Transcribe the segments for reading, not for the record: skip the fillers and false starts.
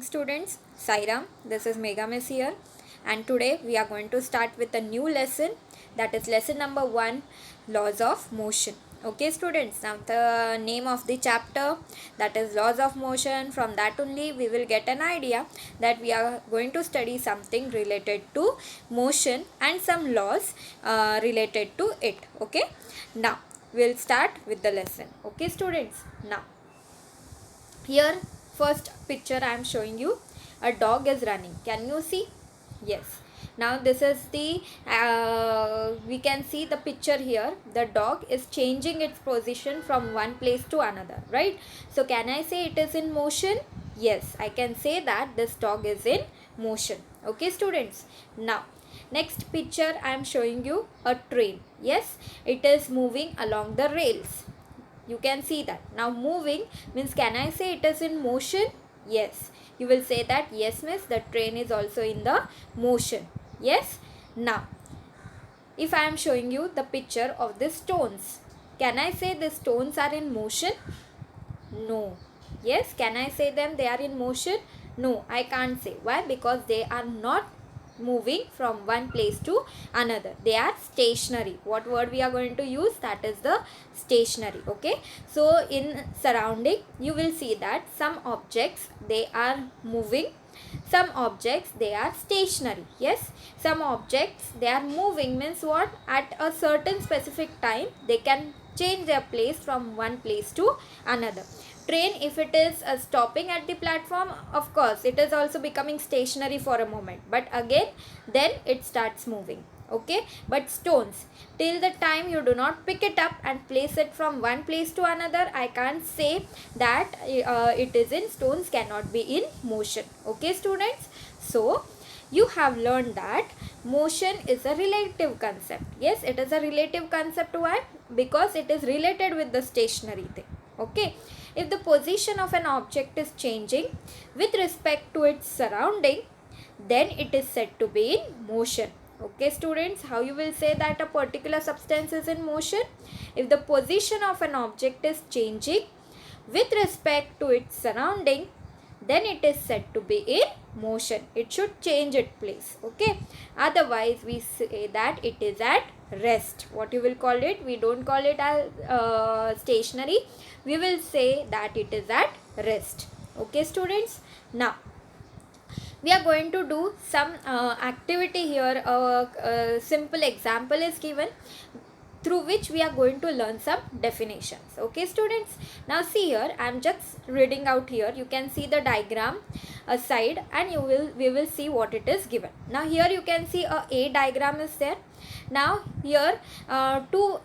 Students, Sairam, this is Megha Miss here, and today we are going to start with a new lesson, that is lesson number 1, laws of motion. Okay students, now the name of the chapter, that is laws of motion. From that only we will get an idea that we are going to study something related to motion and some laws related to it. Okay, now we'll start with the lesson. Okay students, now here first picture I am showing you, a dog is running. Can you see? Yes. Now this is the we can see the picture here. The dog is changing its position from one place to another, right? So can I say it is in motion? Yes, I can say that this dog is in motion. Okay students, now next picture I am showing you a train. Yes, it is moving along the rails. You can see that. Now moving means, can I say it is in motion? Yes. You will say that yes miss, the train is also in the motion. Yes. Now if I am showing you the picture of the stones, can I say the stones are in motion? No. Yes. Can I say them they are in motion? No, I can't say. Why? Because they are not moving from one place to another. They are stationary. What word we are going to use? That is the stationary. Okay. So in surrounding you will see that some objects they are moving, some objects they are stationary. Yes, some objects they are moving means what? At a certain specific time they can change their place from one place to another. Train, if it is stopping at the platform, of course it is also becoming stationary for a moment, but again then it starts moving. Okay, but stones, till the time you do not pick it up and place it from one place to another, I can't say that it is in stones, cannot be in motion. Okay students, so you have learned that motion is a relative concept. Yes, it is a relative concept. Why? Because it is related with the stationary thing. Okay, if the position of an object is changing with respect to its surrounding, then it is said to be in motion. Okay students, how you will say that a particular substance is in motion? If the position of an object is changing with respect to its surrounding, then it is said to be in motion. It should change its place. Okay, otherwise we say that it is at rest. What you will call it? We don't call it as stationary, we will say that it is at rest. Okay students, now we are going to do some activity here. A simple example is given through which we are going to learn some definitions. Okay students, now see here, I am just reading out here. You can see the diagram aside and we will see what it is given. Now here you can see a diagram is there. Now here two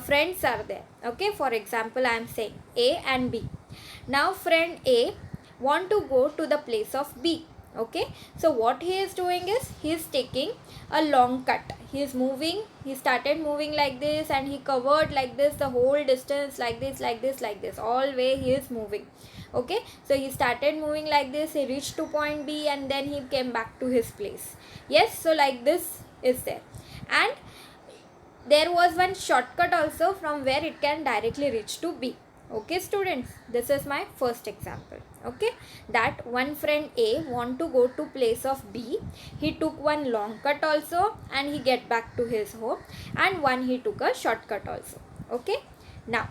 friends are there. Okay, for example I am saying A and B. Now friend A want to go to the place of B. Okay, so what he is doing is he is taking a long cut. He is moving, he started moving like this and he covered like this the whole distance, like this, like this, like this, all way he is moving. Okay, so he started moving like this, he reached to point B and then he came back to his place. Yes, so like this is there, and there was one shortcut also from where it can directly reach to B. Okay students, this is my first example. Okay, that one friend A want to go to place of B. He took one long cut also and he get back to his home, and one he took a shortcut also. Okay, now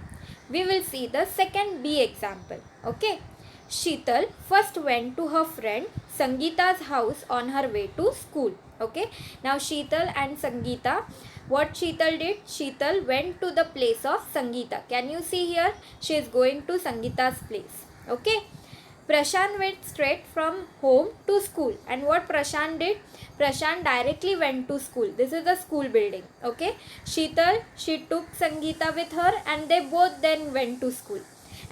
we will see the second B example. Okay, Sheetal first went to her friend Sangeeta's house on her way to school. Okay, now Sheetal and Sangeeta, what Sheetal did? Sheetal went to the place of Sangeeta. Can you see here? She is going to Sangeeta's place. Okay. Prashant went straight from home to school. And what Prashant did? Prashant directly went to school. This is the school building. Okay. Sheetal, she took Sangeeta with her and they both then went to school.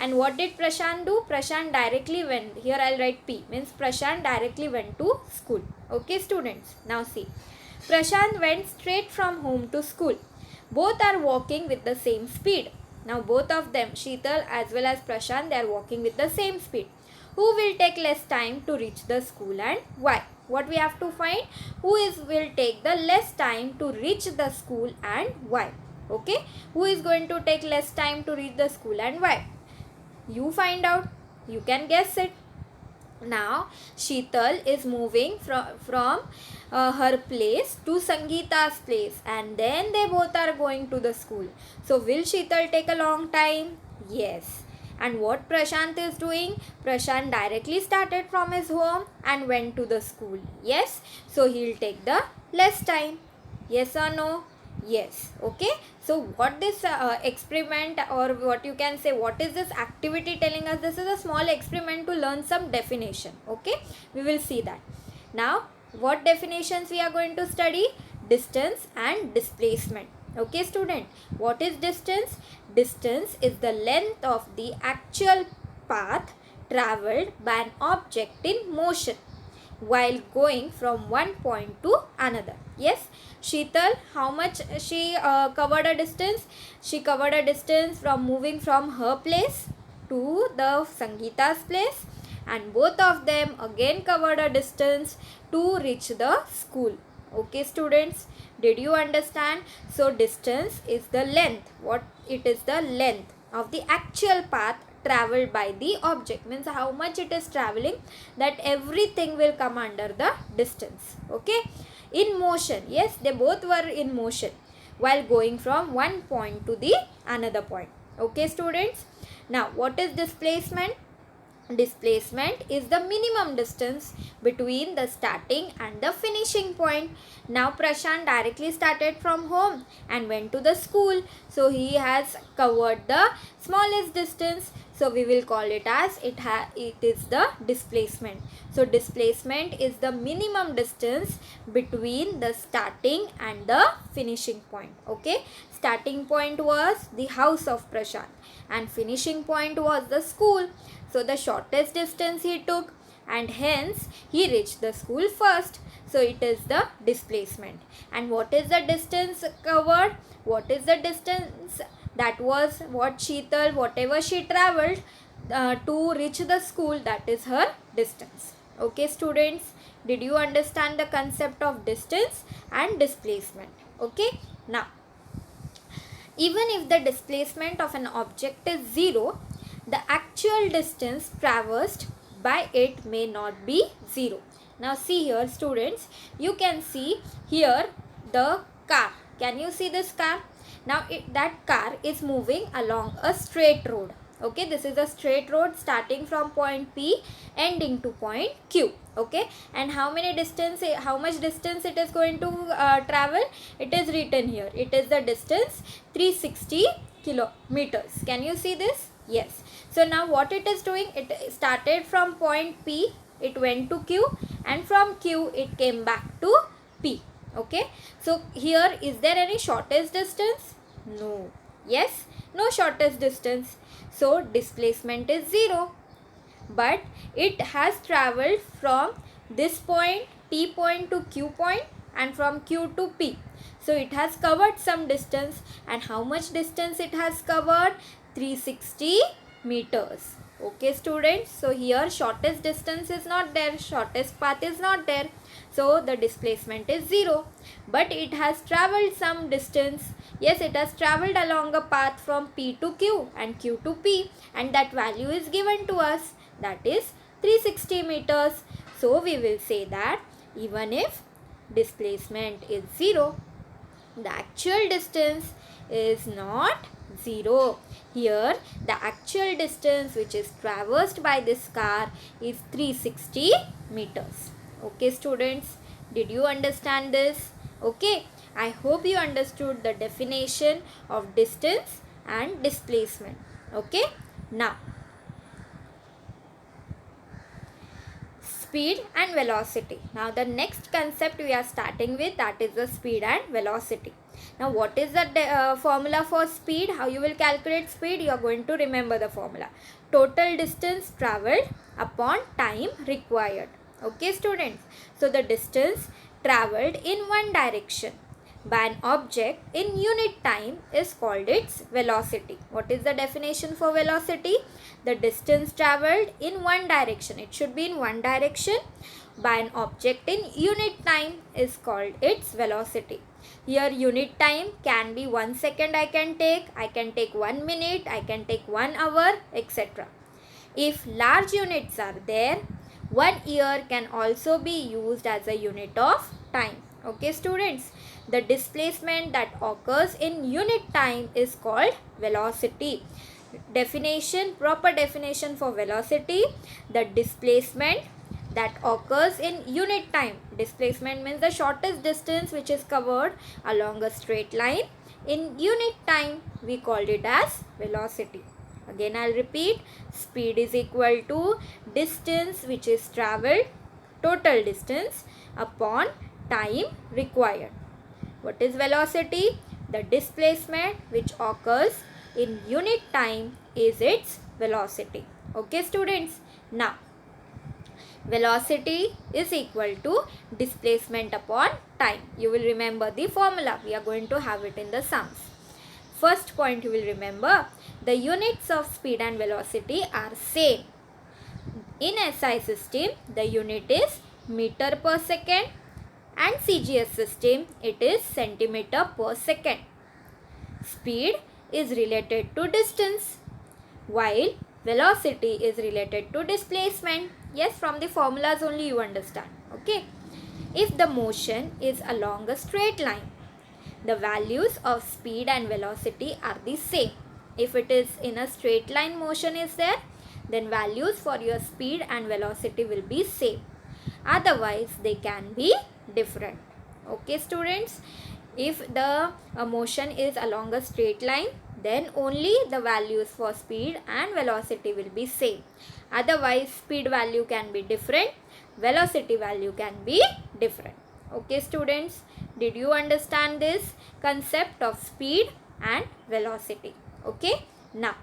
And what did Prashant do? Prashant directly went. Here I'll write P. Means Prashant directly went to school. Okay students. Now see. Prashant went straight from home to school. Both are walking with the same speed. Now both of them, Sheetal as well as Prashant, they are walking with the same speed. Who will take less time to reach the school and why? What we have to find? Will take the less time to reach the school and why? Okay. Who is going to take less time to reach the school and why? You find out. You can guess it. Now Sheetal is moving from her place to Sangeeta's place, and then they both are going to the school. So will Sheetal take a long time? Yes. And what Prashant is doing? Prashant directly started from his home and went to the school. Yes. So he'll take the less time. Yes or no? Yes. Okay. So what this experiment, or what you can say, what is this activity telling us? This is a small experiment to learn some definition. Okay. We will see that. Now what definitions we are going to study? Distance and displacement. Okay student. What is distance? Distance is the length of the actual path travelled by an object in motion while going from one point to another. Yes, Sheetal, how much she covered a distance? She covered a distance from moving from her place to the Sangeeta's place, and both of them again covered a distance to reach the school. Okay students, did you understand? So distance is the length. What it is? The length of the actual path traveled by the object, means how much it is traveling, that everything will come under the distance. Okay, in motion. Yes, they both were in motion while going from one point to the another point. Okay students, now what is displacement? Displacement is the minimum distance between the starting and the finishing point. Now Prashant directly started from home and went to the school, so he has covered the smallest distance, so we will call it as it is the displacement. So displacement is the minimum distance between the starting and the finishing point. Okay, starting point was the house of Prashant and finishing point was the school. So the shortest distance he took, and hence he reached the school first. So it is the displacement. And what is the distance covered? What is the distance? That was what Sheetal, whatever she travelled to reach the school, that is her distance. Okay students, did you understand the concept of distance and displacement? Okay, now even if the displacement of an object is 0, the actual distance traversed by it may not be 0. Now see here students, you can see here the car. Can you see this car? Now that car is moving along a straight road. Okay, this is a straight road starting from point P ending to point Q. Okay, and how much distance it is going to travel? It is written here. It is the distance 360 kilometers. Can you see this? Yes. So now what it is doing? It started from point P, it went to Q, and from Q it came back to P. Okay. So here, is there any shortest distance? No. Yes, no shortest distance. So displacement is 0. But it has travelled from this point P point to Q point and from Q to P. So it has covered some distance, and how much distance it has covered? 360 meters. Okay students, so here shortest distance is not there, shortest path is not there, so the displacement is 0. But it has travelled some distance. Yes, it has travelled along a path from P to Q and Q to P, and that value is given to us, that is 360 meters. So we will say that even if displacement is 0, the actual distance is not 0. Here the actual distance which is traversed by this car is 360 meters. Okay students, did you understand this? Okay, I hope you understood the definition of distance and displacement. Okay, now speed and velocity. Now the next concept we are starting with, that is the speed and velocity. Now what is the formula for speed? How you will calculate speed? You are going to remember the formula. Total distance travelled upon time required. Okay students. So the distance travelled in one direction by an object in unit time is called its velocity. What is the definition for velocity? The distance travelled in one direction. It should be in one direction by an object in unit time is called its velocity. Here unit time can be 1 second I can take 1 minute, I can take 1 hour, etc. If large units are there, 1 year can also be used as a unit of time. Okay students, the displacement that occurs in unit time is called velocity. Definition, proper definition for velocity: the displacement that occurs in unit time. Displacement means the shortest distance which is covered along a straight line. In unit time we called it as velocity. Again I'll repeat, speed is equal to distance which is travelled, total distance, upon time required. What is velocity? The displacement which occurs in unit time is its velocity. Okay students, now velocity is equal to displacement upon time. You will remember the formula. We are going to have it in the sums. First point you will remember, the units of speed and velocity are same. In SI system, the unit is meter per second, and CGS system it is centimeter per second. Speed is related to distance while velocity is related to displacement. Yes, from the formulas only you understand. Okay. If the motion is along a straight line, the values of speed and velocity are the same. If it is in a straight line motion is there, then values for your speed and velocity will be same. Otherwise they can be different. Okay students, if the motion is along a straight line, then only the values for speed and velocity will be same. Otherwise speed value can be different, velocity value can be different. Okay students, did you understand this concept of speed and velocity? Okay, now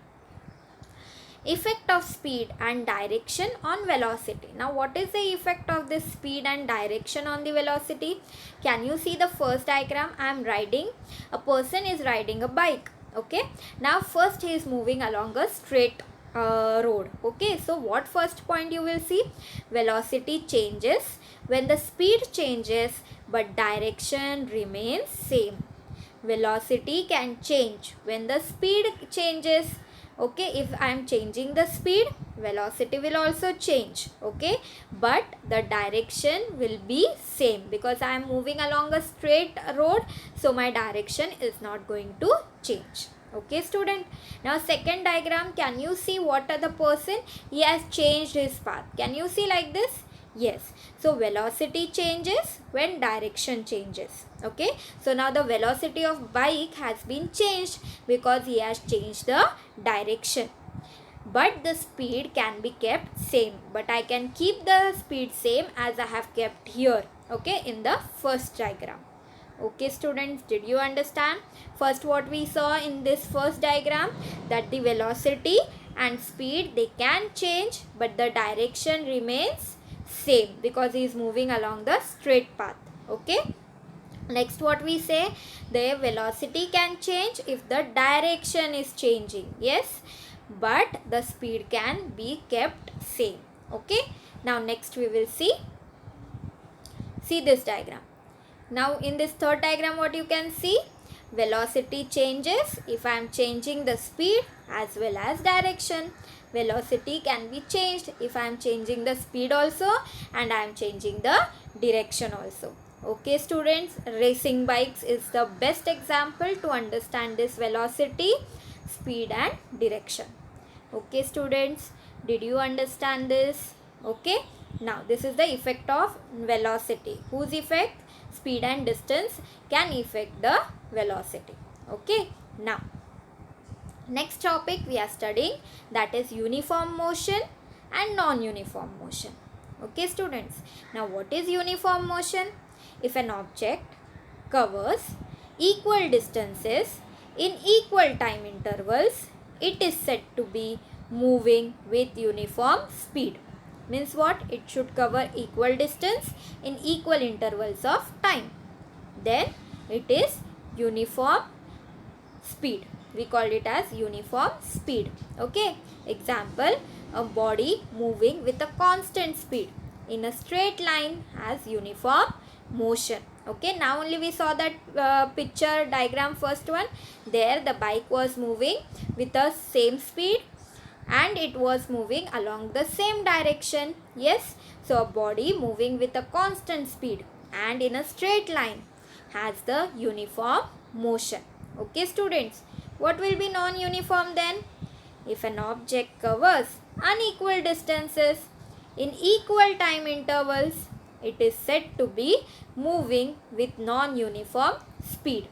effect of speed and direction on velocity. Now what is the effect of this speed and direction on the velocity? Can you see the first diagram? I am riding, a person is riding a bike. Okay, now first he is moving along a straight road. Okay, so what first point you will see? Velocity changes when the speed changes but direction remains same. Velocity can change when the speed changes. Okay, if I am changing the speed, velocity will also change. Okay, but the direction will be same because I am moving along a straight road, so my direction is not going to change. Okay student, now second diagram, can you see what are the person? He has changed his path. Can you see like this? Yes, so velocity changes when direction changes. Okay, so now the velocity of bike has been changed because he has changed the direction, but the speed can be kept same. But I can keep the speed same as I have kept here. Okay, in the first diagram. Okay students, did you understand? First what we saw in this first diagram, that the velocity and speed they can change but the direction remains same because he is moving along the straight path. Okay, next what we say, the velocity can change if the direction is changing. Yes, but the speed can be kept same. Okay, now next we will see this diagram. Now in this third diagram what you can see, velocity changes if I am changing the speed as well as direction. Velocity can be changed if I am changing the speed also and I am changing the direction also. Okay students, racing bikes is the best example to understand this velocity, speed and direction. Okay students, did you understand this? Okay, now this is the effect of velocity. Whose effect? Speed and distance can affect the velocity. Okay, now next topic we are studying, that is uniform motion and non-uniform motion. Okay students, now what is uniform motion? If an object covers equal distances in equal time intervals, it is said to be moving with uniform speed. Means what? It should cover equal distance in equal intervals of time. Then it is uniform speed. We call it as uniform speed. Okay. Example, a body moving with a constant speed in a straight line has uniform motion. Okay, now only we saw that picture diagram, first one. There the bike was moving with the same speed, and it was moving along the same direction. Yes, so a body moving with a constant speed and in a straight line has the uniform motion. Okay students, what will be non-uniform then? If an object covers unequal distances in equal time intervals, it is said to be moving with non-uniform speed.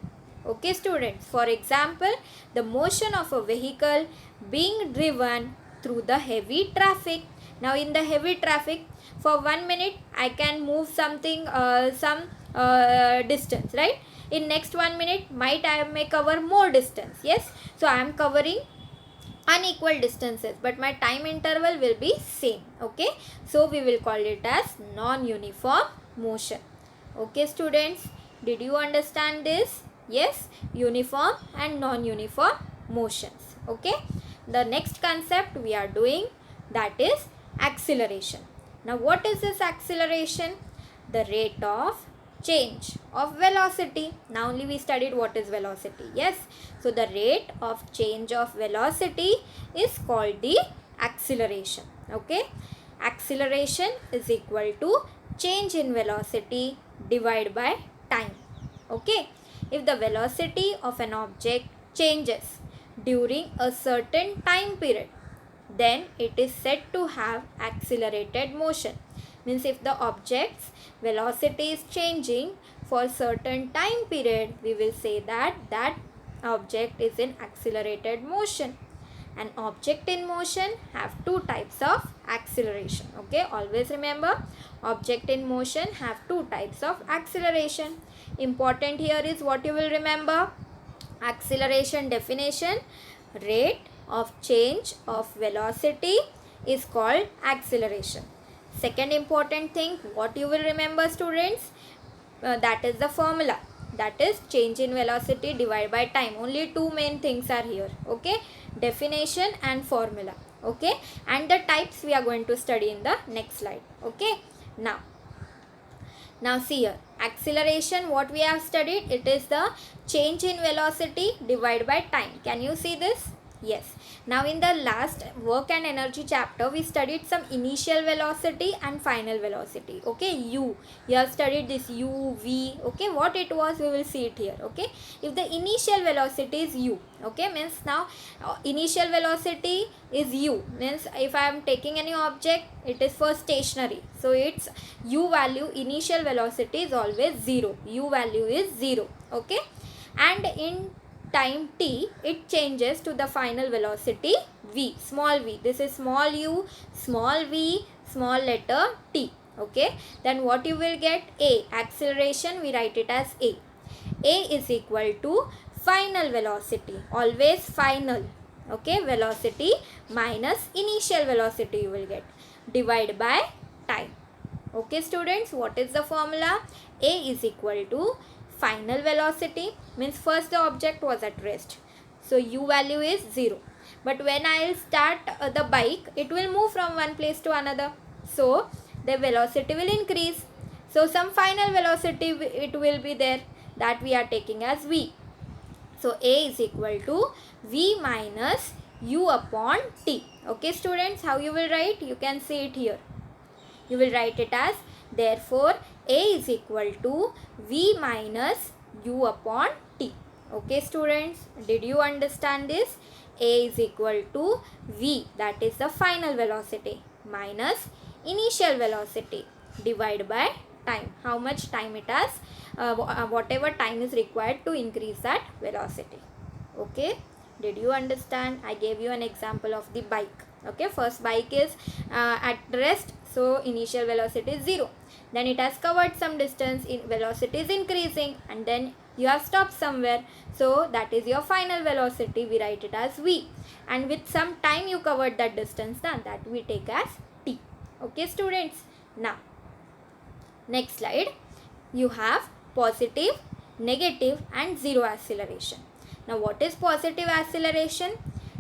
Okay students, for example, the motion of a vehicle being driven through the heavy traffic. Now in the heavy traffic, for 1 minute I can move something, some distance, right? In next 1 minute I may cover more distance. Yes, so I am covering unequal distances, but my time interval will be same. Okay, so we will call it as non-uniform motion. Okay students, did you understand this? Yes, uniform and non-uniform motions. Okay, the next concept we are doing, that is acceleration. Now what is this acceleration? The rate of change of velocity. Now only we studied what is velocity. Yes, so the rate of change of velocity is called the acceleration. Okay, acceleration is equal to change in velocity divided by time. Okay, if the velocity of an object changes during a certain time period, then it is said to have accelerated motion. Means if the object's velocity is changing for certain time period, we will say that that object is in accelerated motion. An object in motion have two types of acceleration. Okay, always remember, object in motion have two types of acceleration. Important here is what you will remember. Acceleration definition: rate of change of velocity is called acceleration. Second important thing, what you will remember students, that is the formula, that is change in velocity divided by time. Only two main things are here. Okay, definition and formula. Okay, and the types we are going to study in the next slide. Okay, now see here, acceleration, what we have studied, it is the change in velocity divided by time. Can you see this? Yes. Now in the last work and energy chapter, we studied some initial velocity and final velocity. Okay, U. You have studied this U, V. Okay, what it was, we will see it here. Okay, if the initial velocity is U, okay, means now initial velocity is U. Means if I am taking any object, it is for stationary. So its U value, initial velocity is always 0. U value is 0. Okay, and in time t, it changes to the final velocity v, small v. This is small u, small v, small letter t. Okay, then what you will get? A, acceleration, we write it as A. A is equal to final velocity, always final. Okay, velocity minus initial velocity you will get, divided by time. Okay students, what is the formula? A is equal to final velocity, means first the object was at rest, so u value is 0, but when I will start the bike, it will move from one place to another, so the velocity will increase, so some final velocity it will be there, that we are taking as v. So A is equal to v minus u upon t. Okay students, how you will write? You can see it here. You will write it as, therefore A is equal to v minus u upon t. Okay students, did you understand this? A is equal to v, that is the final velocity, minus initial velocity divided by time. How much time it has, whatever time is required to increase that velocity. Okay, did you understand? I gave you an example of the bike. Okay, first bike is at rest, so initial velocity is 0, then it has covered some distance, in velocity is increasing, and then you have stopped somewhere, so that is your final velocity, we write it as v, and with some time you covered that distance, now that we take as t. Okay students, now next slide, you have positive, negative and zero acceleration. Now what is positive acceleration?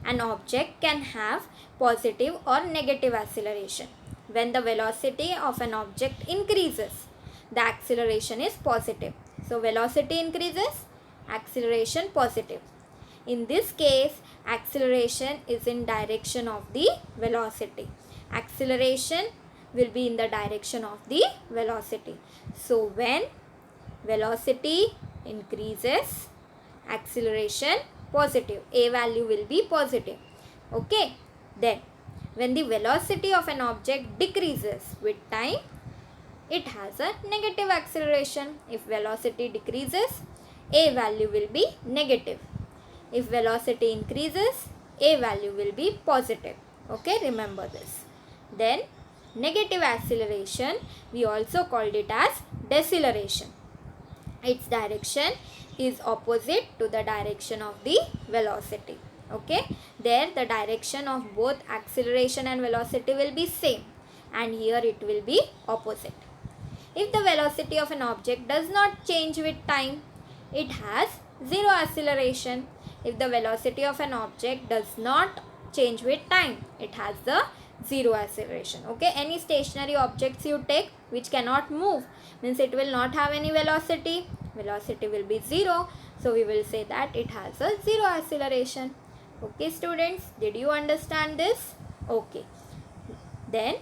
An object can have positive or negative acceleration. When the velocity of an object increases, the acceleration is positive. So velocity increases, acceleration positive. In this case, acceleration is in direction of the velocity. Acceleration will be in the direction of the velocity. So when velocity increases, acceleration positive, a value will be positive. Okay, then when the velocity of an object decreases with time, it has a negative acceleration. If velocity decreases, a value will be negative. If velocity increases, a value will be positive. Okay, remember this. Then negative acceleration, we also called it as deceleration. Its direction is opposite to the direction of the velocity. Okay, there the direction of both acceleration and velocity will be same, and here it will be opposite. If the velocity of an object does not change with time, it has zero acceleration. If the velocity of an object does not change with time, it has the zero acceleration. Okay, any stationary objects you take which cannot move, means it will not have any velocity. Velocity will be zero. So we will say that it has a zero acceleration. Okay students, did you understand this? Okay. Then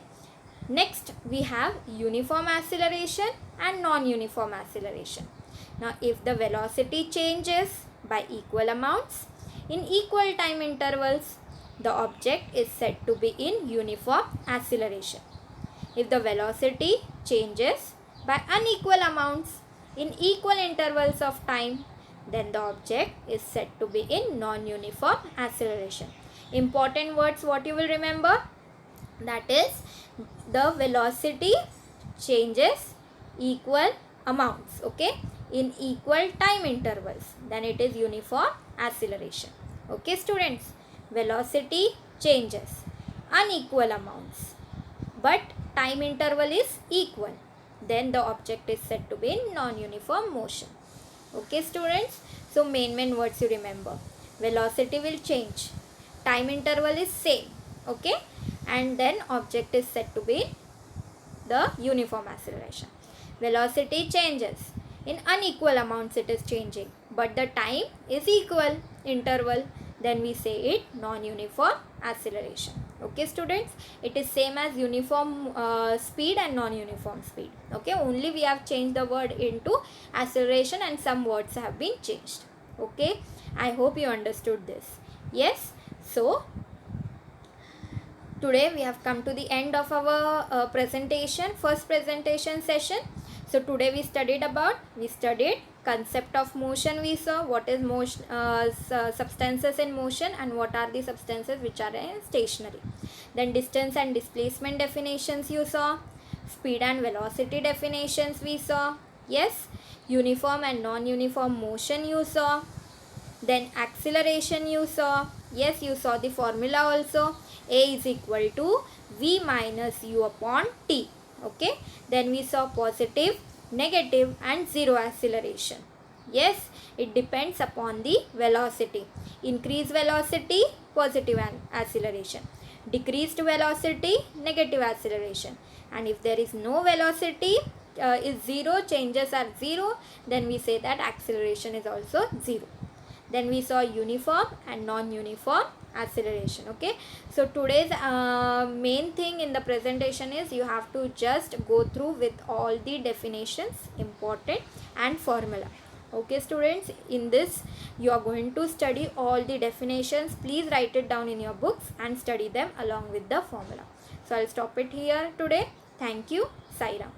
next we have uniform acceleration and non-uniform acceleration. Now if the velocity changes by equal amounts in equal time intervals, the object is said to be in uniform acceleration. If the velocity changes by unequal amounts in equal intervals of time, then the object is said to be in non-uniform acceleration. Important words what you will remember, that is the velocity changes equal amounts, okay, in equal time intervals, then it is uniform acceleration. Okay students, velocity changes unequal amounts but time interval is equal, then the object is said to be in non-uniform motion. Okay students, so main words you remember, velocity will change, time interval is same, okay, and then object is said to be the uniform acceleration. Velocity changes in unequal amounts, it is changing, but the time is equal interval, then we say it non-uniform acceleration. Okay students, it is same as uniform speed and non-uniform speed. Okay, only we have changed the word into acceleration and some words have been changed. Okay, I hope you understood this. Yes, so today we have come to the end of our first presentation session. So today we studied concept of motion. We saw what is motion, substances in motion and what are the substances which are in stationary. Then distance and displacement definitions you saw, speed and velocity definitions we saw. Yes, uniform and non-uniform motion you saw. Then acceleration you saw. Yes, you saw the formula also. A is equal to V minus U upon T. Okay, then we saw positive, negative and zero acceleration. Yes, it depends upon the velocity. Increased velocity, positive acceleration. Decreased velocity, negative acceleration. And if there is no velocity, is zero, changes are zero, then we say that acceleration is also zero. Then we saw uniform and non-uniform acceleration. Okay, so today's main thing in the presentation is you have to just go through with all the definitions important and formula. Okay students, in this you are going to study all the definitions. Please write it down in your books and study them along with the formula. So I'll stop it here today. Thank you. Sai Ram.